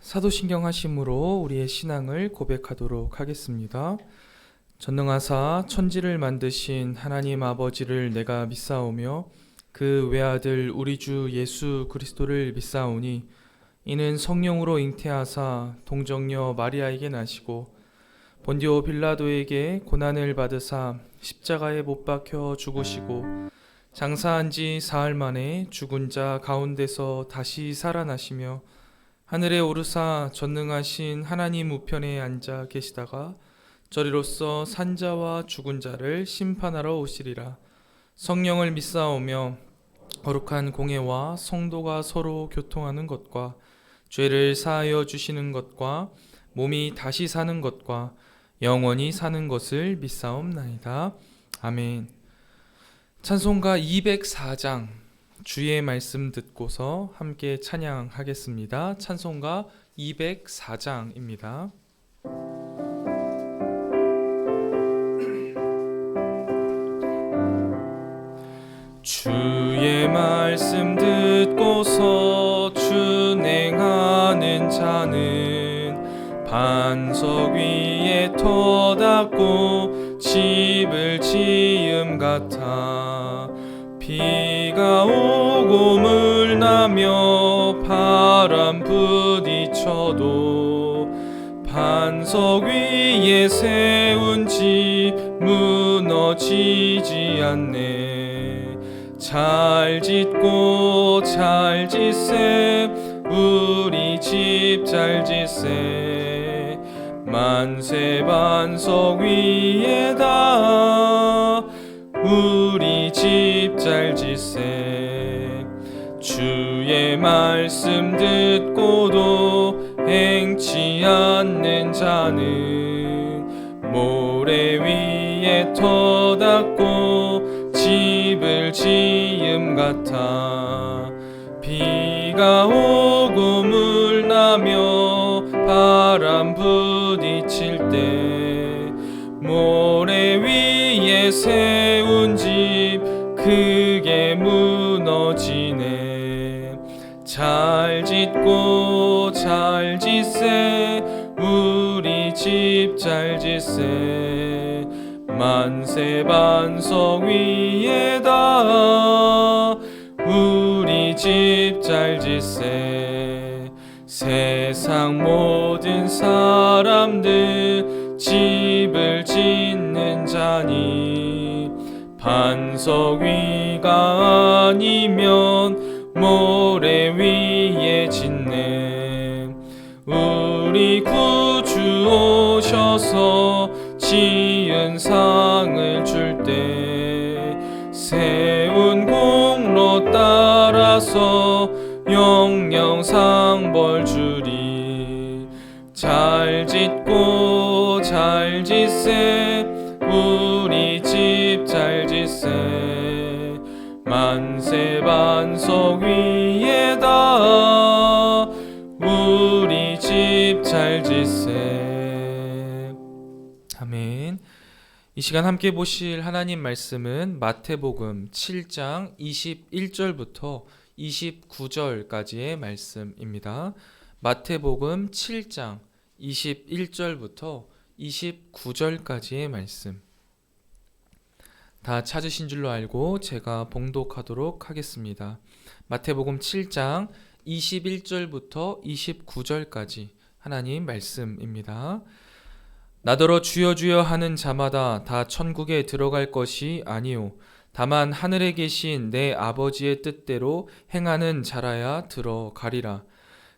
사도신경 하심으로 우리의 신앙을 고백하도록 하겠습니다. 전능하사 천지를 만드신 하나님 아버지를 내가 믿사오며 그 외아들 우리 주 예수 그리스도를 믿사오니 이는 성령으로 잉태하사 동정녀 마리아에게 나시고 본디오 빌라도에게 고난을 받으사 십자가에 못 박혀 죽으시고 장사한 지 사흘 만에 죽은 자 가운데서 다시 살아나시며 하늘에 오르사 전능하신 하나님 우편에 앉아 계시다가 저리로서 산자와 죽은 자를 심판하러 오시리라. 성령을 믿사오며 거룩한 공예와 성도가 서로 교통하는 것과 죄를 사하여 주시는 것과 몸이 다시 사는 것과 영원히 사는 것을 믿사옵나이다. 아멘. 찬송가 204장 주의 말씀 듣고서 함께 찬양하겠습니다. 찬송가 204장입니다. 주의 말씀 듣고서 준행하는 자는 반석 위에 터닫고 집을 지음 같아 비가 오고 물 나며 바람 부딪혀도 반석 위에 세운 집 무너지지 않네. 잘 짓고 잘 짓세 우리 집 잘 짓세 만세 반석 위에다 우리 집 잘 짓세. 주의 말씀 듣고도 행치 않는 자는 모래 위에 터닫고 집을 지음 같아 비가 오고 물 나며 바람 부딪힐 때 모래 위에 세운 집 크게 무너지네. 잘 짓고 잘 짓세 우리 집 잘 짓세 만세 반석 위에다 우리 집 잘 짓세. 세상 모든 사람들 집을 짓는 자니 반석 위가 아니면 모래 위에 짓네. 우리 구주 오셔서 지은 상을 줄 때 세운 공로 따라서 영영상 벌 주리. 잘 짓고 잘 짓세 우리 집 잘 짓세 만세 반석 위에다 우리 집 잘 짓세. 아멘. 이 시간 함께 보실 하나님 말씀은 마태복음 7장 21절부터 29절까지의 말씀입니다. 마태복음 7장 21절부터 29절까지의 말씀. 다 찾으신 줄로 알고 제가 봉독하도록 하겠습니다. 마태복음 7장 21절부터 29절까지 하나님 말씀입니다. 나더러 주여 주여 하는 자마다 다 천국에 들어갈 것이 아니요 다만 하늘에 계신 내 아버지의 뜻대로 행하는 자라야 들어가리라.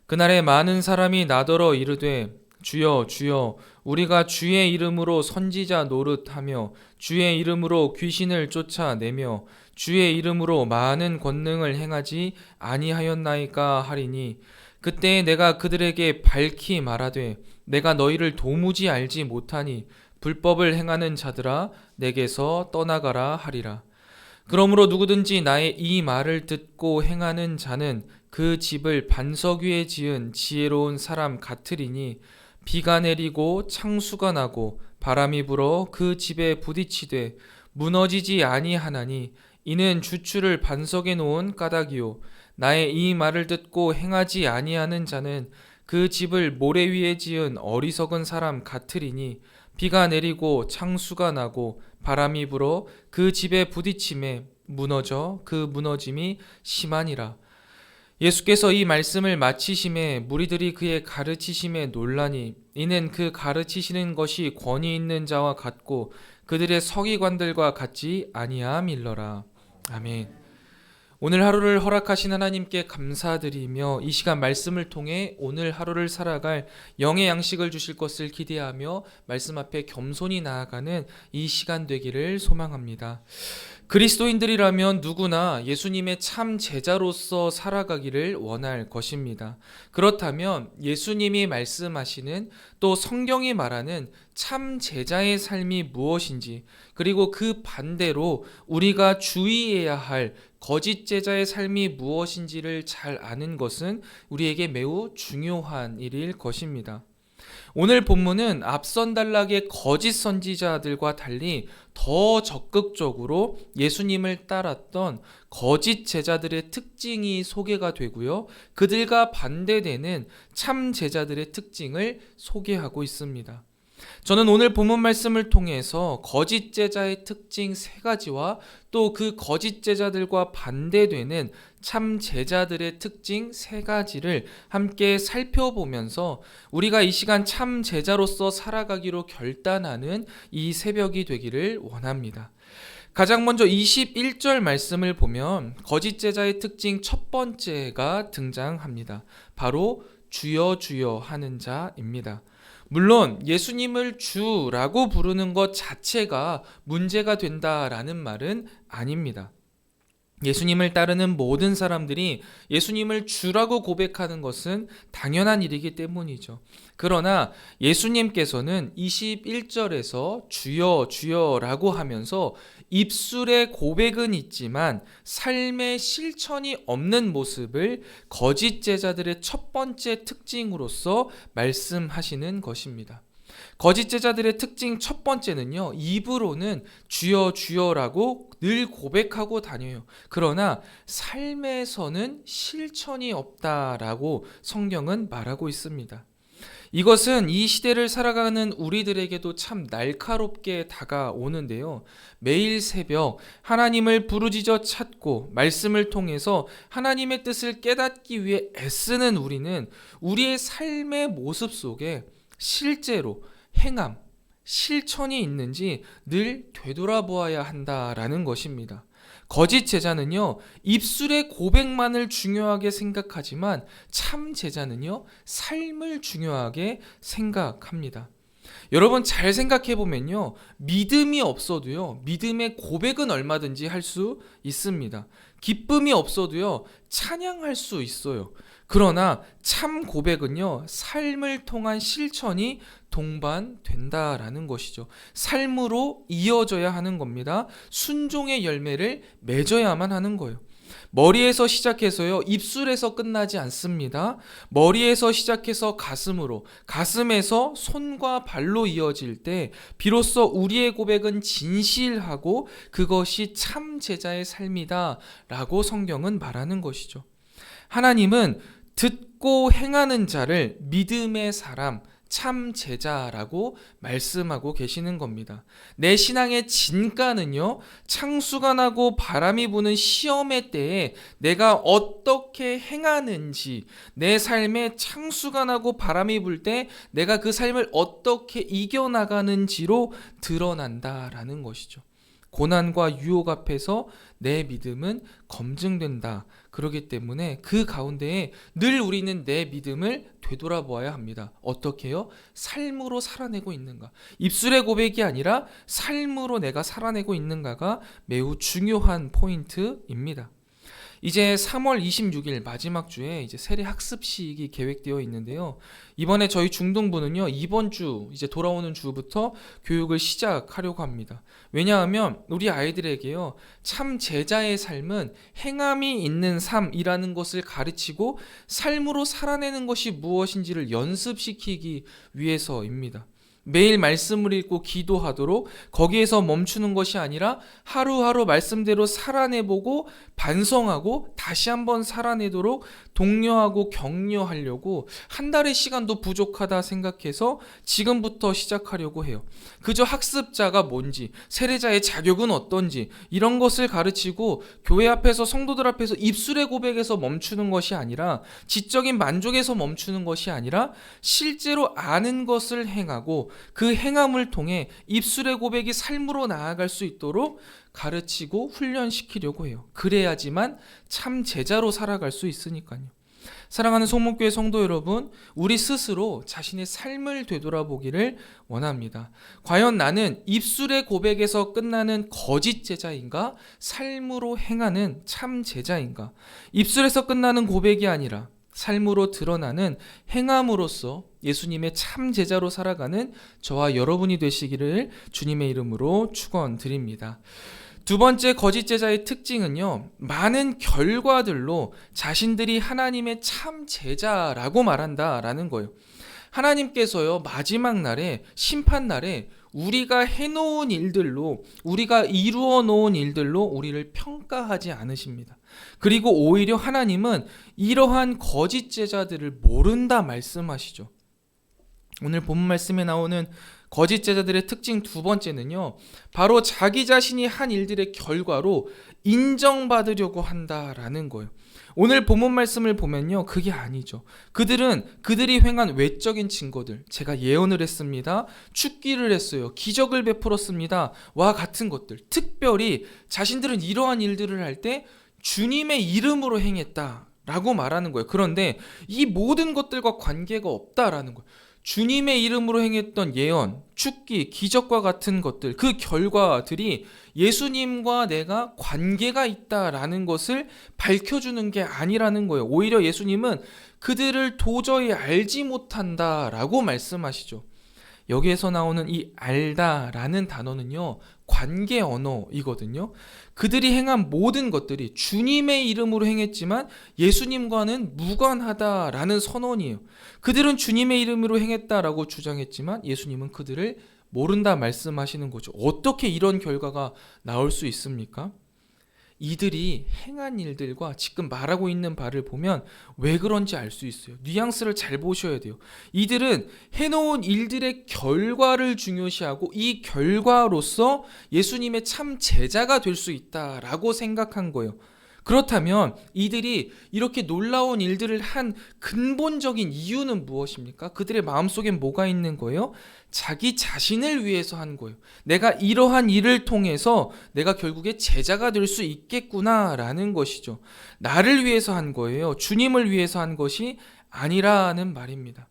그날에 많은 사람이 나더러 이르되 주여 주여 우리가 주의 이름으로 선지자 노릇하며 주의 이름으로 귀신을 쫓아내며 주의 이름으로 많은 권능을 행하지 아니하였나이까 하리니 그때 내가 그들에게 밝히 말하되 내가 너희를 도무지 알지 못하니 불법을 행하는 자들아 내게서 떠나가라 하리라. 그러므로 누구든지 나의 이 말을 듣고 행하는 자는 그 집을 반석 위에 지은 지혜로운 사람 같으리니 비가 내리고 창수가 나고 바람이 불어 그 집에 부딪히되 무너지지 아니하나니 이는 주추를 반석에 놓은 까닭이요 나의 이 말을 듣고 행하지 아니하는 자는 그 집을 모래 위에 지은 어리석은 사람 같으리니 비가 내리고 창수가 나고 바람이 불어 그 집에 부딪힘에 무너져 그 무너짐이 심하니라. 예수께서 이 말씀을 마치심에 무리들이 그의 가르치심에 놀라니 이는 그 가르치시는 것이 권위 있는 자와 같고 그들의 서기관들과 같지 아니함일러라. 아멘. 오늘 하루를 허락하신 하나님께 감사드리며 이 시간 말씀을 통해 오늘 하루를 살아갈 영의 양식을 주실 것을 기대하며 말씀 앞에 겸손히 나아가는 이 시간 되기를 소망합니다. 그리스도인들이라면 누구나 예수님의 참 제자로서 살아가기를 원할 것입니다. 그렇다면 예수님이 말씀하시는 또 성경이 말하는 참 제자의 삶이 무엇인지, 그리고 그 반대로 우리가 주의해야 할 거짓 제자의 삶이 무엇인지를 잘 아는 것은 우리에게 매우 중요한 일일 것입니다. 오늘 본문은 앞선 단락의 거짓 선지자들과 달리 더 적극적으로 예수님을 따랐던 거짓 제자들의 특징이 소개가 되고요. 그들과 반대되는 참 제자들의 특징을 소개하고 있습니다. 저는 오늘 본문 말씀을 통해서 거짓 제자의 특징 3가지와 또 그 거짓 제자들과 반대되는 참 제자들의 특징 3가지를 함께 살펴보면서 우리가 이 시간 참 제자로서 살아가기로 결단하는 이 새벽이 되기를 원합니다. 가장 먼저 21절 말씀을 보면 거짓 제자의 특징 첫 번째가 등장합니다. 바로 주여 주여 하는 자입니다. 물론 예수님을 주라고 부르는 것 자체가 문제가 된다라는 말은 아닙니다. 예수님을 따르는 모든 사람들이 예수님을 주라고 고백하는 것은 당연한 일이기 때문이죠. 그러나 예수님께서는 21절에서 주여 주여라고 하면서 입술의 고백은 있지만 삶의 실천이 없는 모습을 거짓 제자들의 첫 번째 특징으로서 말씀하시는 것입니다. 거짓 제자들의 특징 첫 번째는요, 입으로는 주여 주여라고 늘 고백하고 다녀요. 그러나 삶에서는 실천이 없다라고 성경은 말하고 있습니다. 이것은 이 시대를 살아가는 우리들에게도 참 날카롭게 다가오는데요. 매일 새벽 하나님을 부르짖어 찾고 말씀을 통해서 하나님의 뜻을 깨닫기 위해 애쓰는 우리는 우리의 삶의 모습 속에 실제로 행함, 실천이 있는지 늘 되돌아보아야 한다라는 것입니다. 거짓 제자는요, 입술의 고백만을 중요하게 생각하지만 참 제자는요, 삶을 중요하게 생각합니다. 여러분 잘 생각해 보면요, 믿음이 없어도요, 믿음의 고백은 얼마든지 할 수 있습니다. 기쁨이 없어도요, 찬양할 수 있어요. 그러나 참 고백은요, 삶을 통한 실천이 동반된다라는 것이죠. 삶으로 이어져야 하는 겁니다. 순종의 열매를 맺어야만 하는 거예요. 머리에서 시작해서요, 입술에서 끝나지 않습니다. 머리에서 시작해서 가슴으로, 가슴에서 손과 발로 이어질 때 비로소 우리의 고백은 진실하고 그것이 참 제자의 삶이다 라고 성경은 말하는 것이죠. 하나님은 듣고 행하는 자를 믿음의 사람, 참 제자라고 말씀하고 계시는 겁니다. 내 신앙의 진가는요, 창수가 나고 바람이 부는 시험의 때에 내가 어떻게 행하는지, 내 삶에 창수가 나고 바람이 불 때 내가 그 삶을 어떻게 이겨나가는지로 드러난다라는 것이죠. 고난과 유혹 앞에서 내 믿음은 검증된다. 그렇기 때문에 그 가운데에 늘 우리는 내 믿음을 되돌아보아야 합니다. 어떻게요? 삶으로 살아내고 있는가? 입술의 고백이 아니라 삶으로 내가 살아내고 있는가가 매우 중요한 포인트입니다. 이제 3월 26일 마지막 주에 이제 세례 학습식이 계획되어 있는데요. 이번에 저희 중등부는요, 이번 주 이제 돌아오는 주부터 교육을 시작하려고 합니다. 왜냐하면 우리 아이들에게요, 참 제자의 삶은 행함이 있는 삶이라는 것을 가르치고 삶으로 살아내는 것이 무엇인지를 연습시키기 위해서입니다. 매일 말씀을 읽고 기도하도록 거기에서 멈추는 것이 아니라 하루하루 말씀대로 살아내보고 반성하고 다시 한번 살아내도록 독려하고 격려하려고 한 달의 시간도 부족하다 생각해서 지금부터 시작하려고 해요. 그저 학습자가 뭔지, 세례자의 자격은 어떤지 이런 것을 가르치고 교회 앞에서 성도들 앞에서 입술의 고백에서 멈추는 것이 아니라 지적인 만족에서 멈추는 것이 아니라 실제로 아는 것을 행하고 그 행함을 통해 입술의 고백이 삶으로 나아갈 수 있도록 가르치고 훈련시키려고 해요. 그래야지만 참 제자로 살아갈 수 있으니까요. 사랑하는 송목교회 성도 여러분, 우리 스스로 자신의 삶을 되돌아보기를 원합니다. 과연 나는 입술의 고백에서 끝나는 거짓 제자인가? 삶으로 행하는 참 제자인가? 입술에서 끝나는 고백이 아니라 삶으로 드러나는 행함으로써 예수님의 참 제자로 살아가는 저와 여러분이 되시기를 주님의 이름으로 축원드립니다. 두 번째 거짓 제자의 특징은요, 많은 결과들로 자신들이 하나님의 참 제자라고 말한다라는 거예요. 하나님께서요, 마지막 날에, 심판 날에 우리가 해놓은 일들로, 우리가 이루어 놓은 일들로 우리를 평가하지 않으십니다. 그리고 오히려 하나님은 이러한 거짓 제자들을 모른다 말씀하시죠. 오늘 본문 말씀에 나오는 거짓 제자들의 특징 두 번째는요, 바로 자기 자신이 한 일들의 결과로 인정받으려고 한다라는 거예요. 오늘 본문 말씀을 보면요, 그게 아니죠. 그들이 행한 외적인 증거들, 제가 예언을 했습니다, 축기를 했어요, 기적을 베풀었습니다 와 같은 것들, 특별히 자신들은 이러한 일들을 할 때 주님의 이름으로 행했다라고 말하는 거예요. 그런데 이 모든 것들과 관계가 없다라는 거예요. 주님의 이름으로 행했던 예언, 축기, 기적과 같은 것들, 그 결과들이 예수님과 내가 관계가 있다라는 것을 밝혀주는 게 아니라는 거예요. 오히려 예수님은 그들을 도저히 알지 못한다라고 말씀하시죠. 여기에서 나오는 이 알다라는 단어는요, 관계 언어이거든요. 그들이 행한 모든 것들이 주님의 이름으로 행했지만 예수님과는 무관하다라는 선언이에요. 그들은 주님의 이름으로 행했다라고 주장했지만 예수님은 그들을 모른다 말씀하시는 거죠. 어떻게 이런 결과가 나올 수 있습니까? 이들이 행한 일들과 지금 말하고 있는 바를 보면 왜 그런지 알 수 있어요. 뉘앙스를 잘 보셔야 돼요. 이들은 해놓은 일들의 결과를 중요시하고 이 결과로서 예수님의 참 제자가 될 수 있다라고 생각한 거예요. 그렇다면 이들이 이렇게 놀라운 일들을 한 근본적인 이유는 무엇입니까? 그들의 마음속엔 뭐가 있는 거예요? 자기 자신을 위해서 한 거예요. 내가 이러한 일을 통해서 내가 결국에 제자가 될 수 있겠구나라는 것이죠. 나를 위해서 한 거예요. 주님을 위해서 한 것이 아니라는 말입니다.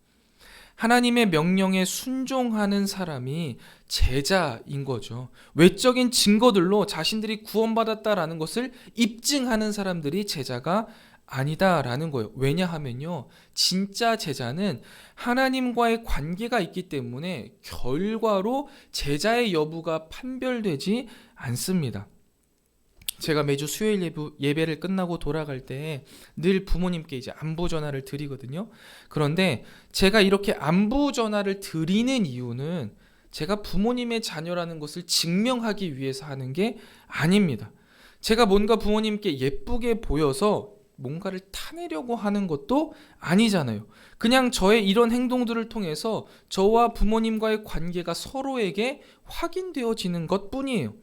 하나님의 명령에 순종하는 사람이 제자인 거죠. 외적인 증거들로 자신들이 구원받았다라는 것을 입증하는 사람들이 제자가 아니다라는 거예요. 왜냐하면요, 진짜 제자는 하나님과의 관계가 있기 때문에 결과로 제자의 여부가 판별되지 않습니다. 제가 매주 수요일 예배를 끝나고 돌아갈 때 늘 부모님께 이제 안부 전화를 드리거든요. 그런데 제가 이렇게 안부 전화를 드리는 이유는 제가 부모님의 자녀라는 것을 증명하기 위해서 하는 게 아닙니다. 제가 뭔가 부모님께 예쁘게 보여서 뭔가를 타내려고 하는 것도 아니잖아요. 그냥 저의 이런 행동들을 통해서 저와 부모님과의 관계가 서로에게 확인되어지는 것뿐이에요.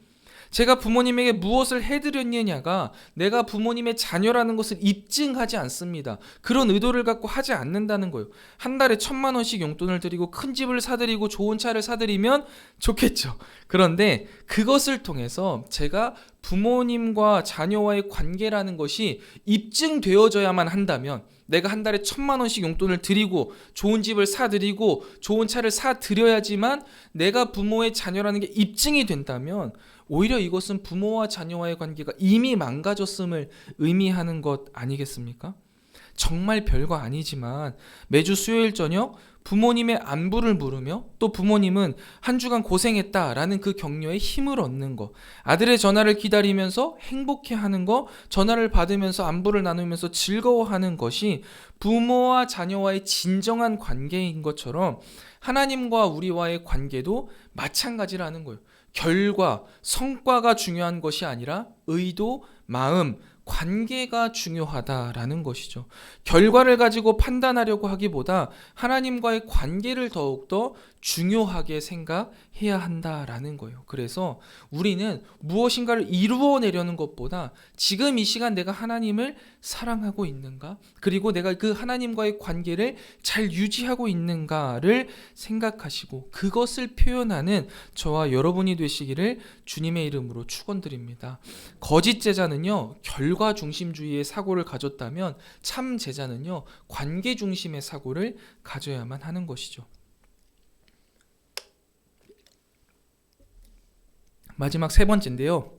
제가 부모님에게 무엇을 해드렸느냐가 내가 부모님의 자녀라는 것을 입증하지 않습니다. 그런 의도를 갖고 하지 않는다는 거예요. 한 달에 1,000만 원씩 용돈을 드리고 큰 집을 사드리고 좋은 차를 사드리면 좋겠죠. 그런데 그것을 통해서 제가 부모님과 자녀와의 관계라는 것이 입증되어져야만 한다면, 내가 한 달에 1,000만 원씩 용돈을 드리고 좋은 집을 사드리고 좋은 차를 사드려야지만 내가 부모의 자녀라는 게 입증이 된다면 오히려 이것은 부모와 자녀와의 관계가 이미 망가졌음을 의미하는 것 아니겠습니까? 정말 별거 아니지만 매주 수요일 저녁 부모님의 안부를 물으며 또 부모님은 한 주간 고생했다라는 그 격려에 힘을 얻는 거, 아들의 전화를 기다리면서 행복해하는 거, 전화를 받으면서 안부를 나누면서 즐거워하는 것이 부모와 자녀와의 진정한 관계인 것처럼 하나님과 우리와의 관계도 마찬가지라는 거예요. 결과, 성과가 중요한 것이 아니라 의도, 마음, 관계가 중요하다라는 것이죠. 결과를 가지고 판단하려고 하기보다 하나님과의 관계를 더욱더 중요하게 생각해야 한다라는 거예요. 그래서 우리는 무엇인가를 이루어내려는 것보다 지금 이 시간 내가 하나님을 사랑하고 있는가? 그리고 내가 그 하나님과의 관계를 잘 유지하고 있는가를 생각하시고 그것을 표현하는 저와 여러분이 되시기를 주님의 이름으로 축원드립니다. 거짓 제자는요, 결과 중심주의의 사고를 가졌다면 참 제자는요, 관계 중심의 사고를 가져야만 하는 것이죠. 마지막 세 번째인데요.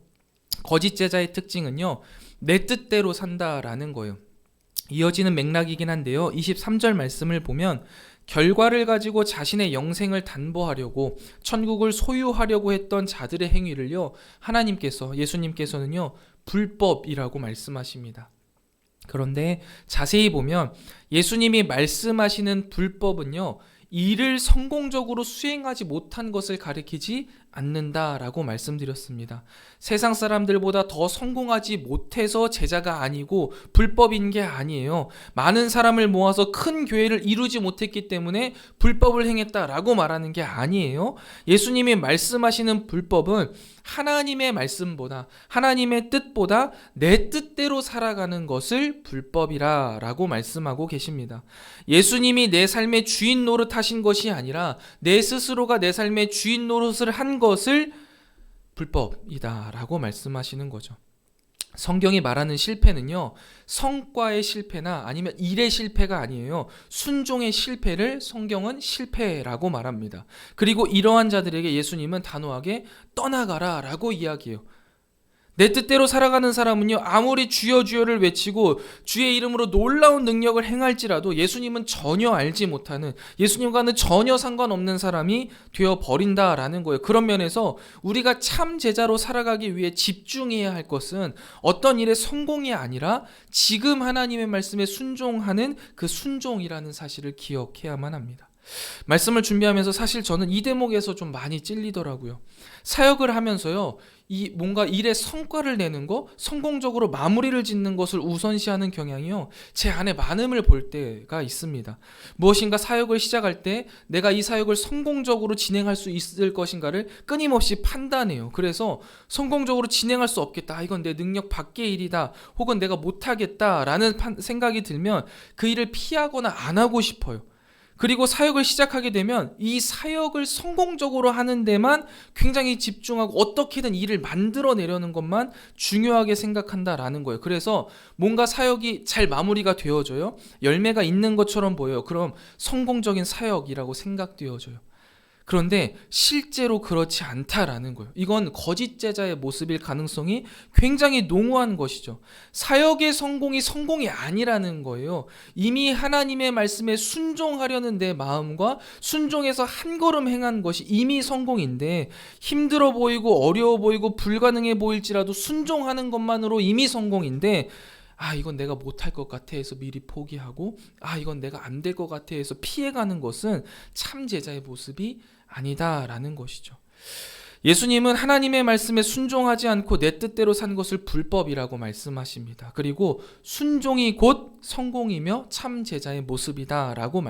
거짓 제자의 특징은요, 내 뜻대로 산다라는 거예요. 이어지는 맥락이긴 한데요. 23절 말씀을 보면 결과를 가지고 자신의 영생을 담보하려고 천국을 소유하려고 했던 자들의 행위를요, 하나님께서, 예수님께서는요, 불법이라고 말씀하십니다. 그런데 자세히 보면 예수님이 말씀하시는 불법은요, 이를 성공적으로 수행하지 못한 것을 가리키지 않는다라고 말씀드렸습니다. 세상 사람들보다 더 성공하지 못해서 제자가 아니고 불법인 게 아니에요. 많은 사람을 모아서 큰 교회를 이루지 못했기 때문에 불법을 행했다라고 말하는 게 아니에요. 예수님이 말씀하시는 불법은 하나님의 말씀보다, 하나님의 뜻보다 내 뜻대로 살아가는 것을 불법이라고 말씀하고 계십니다. 예수님이 내 삶의 주인 노릇하신 것이 아니라 내 스스로가 내 삶의 주인 노릇을 한 것을 불법이다라고 말씀하시는 거죠. 성경이 말하는 실패는요, 성과의 실패나 아니면 일의 실패가 아니에요. 순종의 실패를 성경은 실패라고 말합니다. 그리고 이러한 자들에게 예수님은 단호하게 떠나가라 라고 이야기해요. 내 뜻대로 살아가는 사람은요, 아무리 주여 주여를 외치고 주의 이름으로 놀라운 능력을 행할지라도 예수님은 전혀 알지 못하는, 예수님과는 전혀 상관없는 사람이 되어버린다라는 거예요. 그런 면에서 우리가 참 제자로 살아가기 위해 집중해야 할 것은 어떤 일의 성공이 아니라 지금 하나님의 말씀에 순종하는 그 순종이라는 사실을 기억해야만 합니다. 말씀을 준비하면서 사실 저는 이 대목에서 좀 많이 찔리더라고요. 사역을 하면서요, 이 뭔가 일의 성과를 내는 거, 성공적으로 마무리를 짓는 것을 우선시하는 경향이요, 제 안에 많음을 볼 때가 있습니다. 무엇인가 사역을 시작할 때 내가 이 사역을 성공적으로 진행할 수 있을 것인가를 끊임없이 판단해요. 그래서 성공적으로 진행할 수 없겠다, 이건 내 능력 밖의 일이다, 혹은 내가 못하겠다라는 생각이 들면 그 일을 피하거나 안 하고 싶어요. 그리고 사역을 시작하게 되면 이 사역을 성공적으로 하는 데만 굉장히 집중하고 어떻게든 일을 만들어내려는 것만 중요하게 생각한다라는 거예요. 그래서 뭔가 사역이 잘 마무리가 되어져요. 열매가 있는 것처럼 보여요. 그럼 성공적인 사역이라고 생각되어져요. 그런데 실제로 그렇지 않다라는 거예요. 이건 거짓 제자의 모습일 가능성이 굉장히 농후한 것이죠. 사역의 성공이 성공이 아니라는 거예요. 이미 하나님의 말씀에 순종하려는 내 마음과 순종해서 한 걸음 행한 것이 이미 성공인데, 힘들어 보이고 어려워 보이고 불가능해 보일지라도 순종하는 것만으로 이미 성공인데, 이건 내가 못할 것 같아 해서 미리 포기하고, 이건 내가 안 될 것 같아 해서 피해가는 것은 참 제자의 모습이 아니다라는 것이죠. 예수님은 하나님의 말씀에 순종하지 않고 내 뜻대로 산 것을 불법이라고 말씀하십니다. 그리고 순종이 곧 성공이며 참 제자의 모습이다라고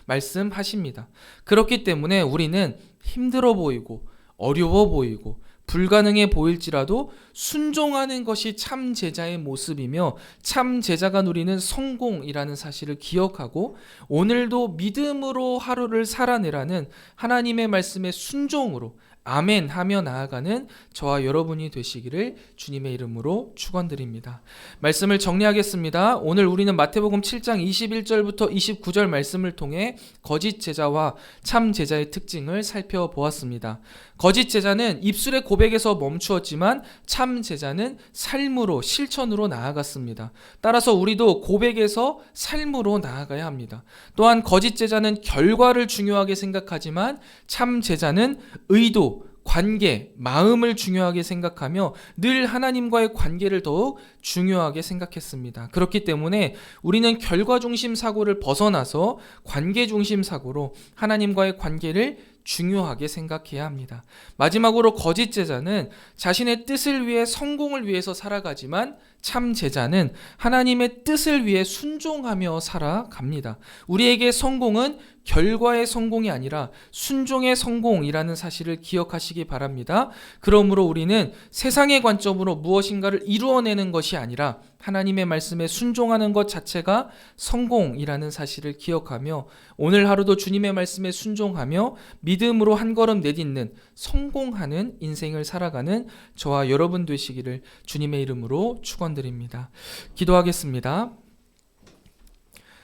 말씀하십니다. 그렇기 때문에 우리는 힘들어 보이고 어려워 보이고 불가능해 보일지라도 순종하는 것이 참 제자의 모습이며 참 제자가 누리는 성공이라는 사실을 기억하고 오늘도 믿음으로 하루를 살아내라는 하나님의 말씀의 순종으로 아멘 하며 나아가는 저와 여러분이 되시기를 주님의 이름으로 축원드립니다. 말씀을 정리하겠습니다. 오늘 우리는 마태복음 7장 21절부터 29절 말씀을 통해 거짓 제자와 참 제자의 특징을 살펴보았습니다. 거짓 제자는 입술의 고백에서 멈추었지만 참 제자는 삶으로, 실천으로 나아갔습니다. 따라서 우리도 고백에서 삶으로 나아가야 합니다. 또한 거짓 제자는 결과를 중요하게 생각하지만 참 제자는 의도, 관계, 마음을 중요하게 생각하며 늘 하나님과의 관계를 더욱 중요하게 생각했습니다. 그렇기 때문에 우리는 결과 중심 사고를 벗어나서 관계 중심 사고로 하나님과의 관계를 중요하게 생각해야 합니다. 마지막으로 거짓 제자는 자신의 뜻을 위해 성공을 위해서 살아가지만 참 제자는 하나님의 뜻을 위해 순종하며 살아갑니다. 우리에게 성공은 결과의 성공이 아니라 순종의 성공이라는 사실을 기억하시기 바랍니다. 그러므로 우리는 세상의 관점으로 무엇인가를 이루어내는 것이 아니라 하나님의 말씀에 순종하는 것 자체가 성공이라는 사실을 기억하며 오늘 하루도 주님의 말씀에 순종하며 믿음으로 한 걸음 내딛는 성공하는 인생을 살아가는 저와 여러분 되시기를 주님의 이름으로 축원드립니다. 기도하겠습니다.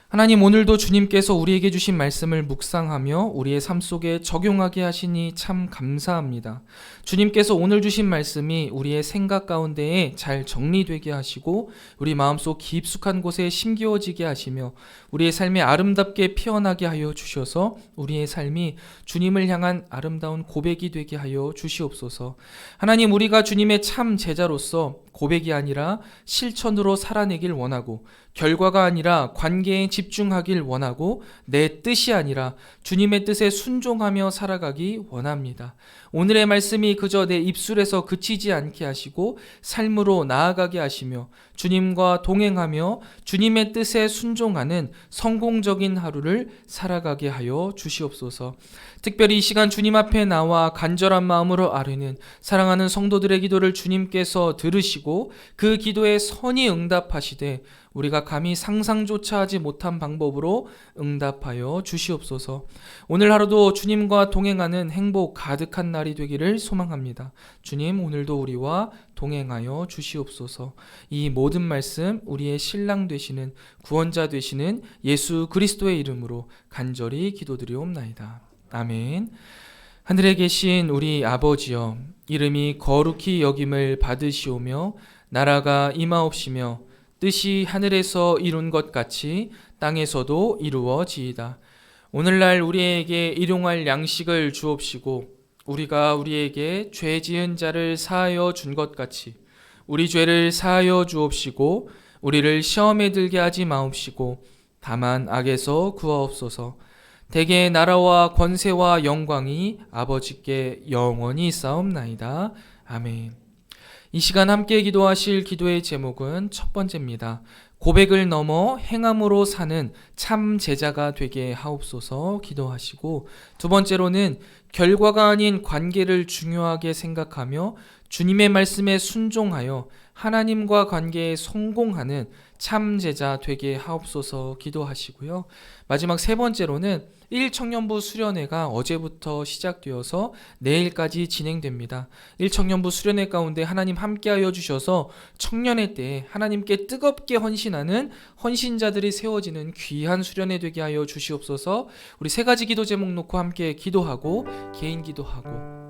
하나님, 오늘도 주님께서 우리에게 주신 말씀을 묵상하며 우리의 삶 속에 적용하게 하시니 참 감사합니다. 주님께서 오늘 주신 말씀이 우리의 생각 가운데에 잘 정리되게 하시고 우리 마음속 깊숙한 곳에 심기어지게 하시며 우리의 삶이 아름답게 피어나게 하여 주셔서 우리의 삶이 주님을 향한 아름다운 고백이 되게 하여 주시옵소서. 하나님, 우리가 주님의 참 제자로서 고백이 아니라 실천으로 살아내길 원하고 결과가 아니라 관계에 집중하길 원하고 내 뜻이 아니라 주님의 뜻에 순종하며 살아가기 원합니다. 오늘의 말씀이 그저 내 입술에서 그치지 않게 하시고 삶으로 나아가게 하시며 주님과 동행하며 주님의 뜻에 순종하는 성공적인 하루를 살아가게 하여 주시옵소서. 특별히 이 시간 주님 앞에 나와 간절한 마음으로 아뢰는 사랑하는 성도들의 기도를 주님께서 들으시고 그 기도에 선히 응답하시되 우리가 감히 상상조차 하지 못한 방법으로 응답하여 주시옵소서. 오늘 하루도 주님과 동행하는 행복 가득한 날이 되기를 소망합니다. 주님, 오늘도 우리와 동행하여 주시옵소서. 이 모든 말씀 우리의 신랑 되시는 구원자 되시는 예수 그리스도의 이름으로 간절히 기도드리옵나이다. 아멘. 하늘에 계신 우리 아버지여, 이름이 거룩히 여김을 받으시오며 나라가 임하옵시며 뜻이 하늘에서 이룬 것 같이 땅에서도 이루어지이다. 오늘날 우리에게 일용할 양식을 주옵시고 우리가 우리에게 죄 지은 자를 사하여 준 것 같이 우리 죄를 사하여 주옵시고 우리를 시험에 들게 하지 마옵시고 다만 악에서 구하옵소서. 대개 나라와 권세와 영광이 아버지께 영원히 있사옵나이다. 아멘. 이 시간 함께 기도하실 기도의 제목은 첫 번째입니다. 고백을 넘어 행함으로 사는 참 제자가 되게 하옵소서 기도하시고, 두 번째로는 결과가 아닌 관계를 중요하게 생각하며 주님의 말씀에 순종하여 하나님과 관계에 성공하는 참 제자 되게 하옵소서 기도하시고요. 마지막 세 번째로는 1청년부 수련회가 어제부터 시작되어서 내일까지 진행됩니다. 1청년부 수련회 가운데 하나님 함께하여 주셔서 청년회 때 하나님께 뜨겁게 헌신하는 헌신자들이 세워지는 귀한 수련회 되게 하여 주시옵소서. 우리 세 가지 기도 제목 놓고 함께 기도하고 개인 기도하고